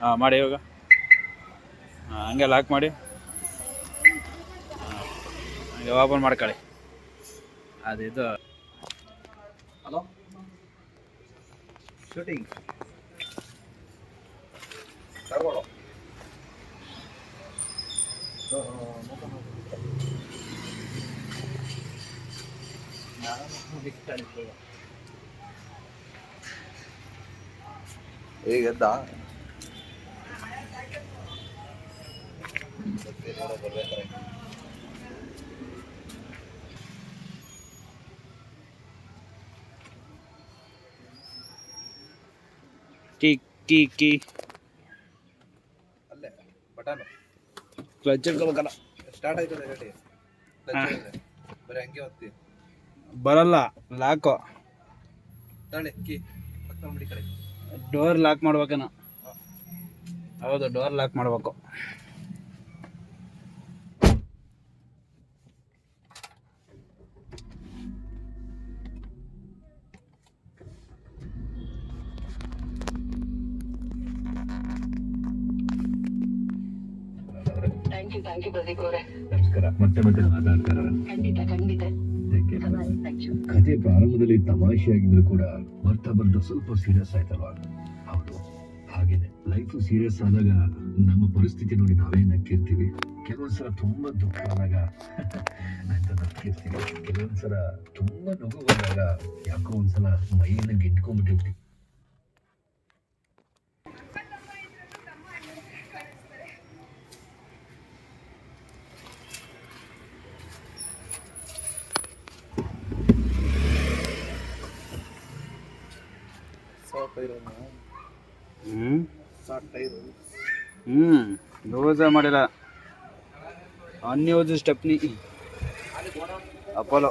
ಹಾಂ ಮಾಡಿ ಇವಾಗ. ಹಾಂ ಹಂಗೆ ಲಾಕ್ ಮಾಡಿ. ಹಂಗೆ ಓಪನ್ ಮಾಡ್ಕೊಳ್ಳಿ. ಅದು ಹಲೋ ಶೂಟಿಂಗ್ ತಗೊಳ್ಳೋ. ಈಗ ಎದ್ದ ಕೀ ಅಲ್ಲೇ ಬಟನ್ ಕ್ಲಚ್ ಇಟ್ಕೋಬೇಕಲ್ಲ. ಸ್ಟಾರ್ಟ್ ಆಯ್ತದೆ ಗಾಡಿ. ಬರೀ ಹಂಗೆ ಹೋಗ್ತೀವಿ. ಬರಲ್ಲ ಲಾಕು. ತಾಳೆ ಕೀ ಪಕ್ಕ ಕಡೆ ಡೋರ್ ಲಾಕ್ ಮಾಡ್ಬೇಕೇನ? ಹೌದು, ಡೋರ್ ಲಾಕ್ ಮಾಡಬೇಕು. ಥ್ಯಾಂಕ್ ಯು ಪ್ರದೀಪ್ ಅವರೇ. ನಮಸ್ಕಾರ. ಮತ್ತೆ ಮಾತಾಡ್ತಾರ. ಖಂಡಿತ ಕಥೆ ಪ್ರಾರಂಭದಲ್ಲಿ ತಮಾಷೆಯಾಗಿದ್ರು ಕೂಡ ಬರ್ತಾ ಸ್ವಲ್ಪ ಸೀರಿಯಸ್ ಆಯ್ತಲ್ವಾ? ಹೌದು, ಹಾಗೇನೆ ಲೈಫ್ ಸೀರಿಯಸ್ ಆದಾಗ ನಮ್ಮ ಪರಿಸ್ಥಿತಿ ನೋಡಿ ನಾವೇ ನಕ್ಕಿರ್ತೀವಿ. ಕೆಲವೊಂದ್ಸಲ ತುಂಬಾ ದುಃಖ ಆದಾಗ ಅಂತ ನಕ್ಕಿರ್ತೀವಿ. ಕೆಲವೊಂದ್ಸಲ ತುಂಬಾ ನೋವು ಬಂದಾಗ ಯಾಕೋ ಒಂದ್ಸಲ ಮೈಯನ್ನ ಗಿಟ್ಕೊಂಡ್ಬಿಟ್ಟಿರ್ತೀವಿ. ಯೂಸ ಮಾಡಿಲ್ಲ. Unused stepney Apollo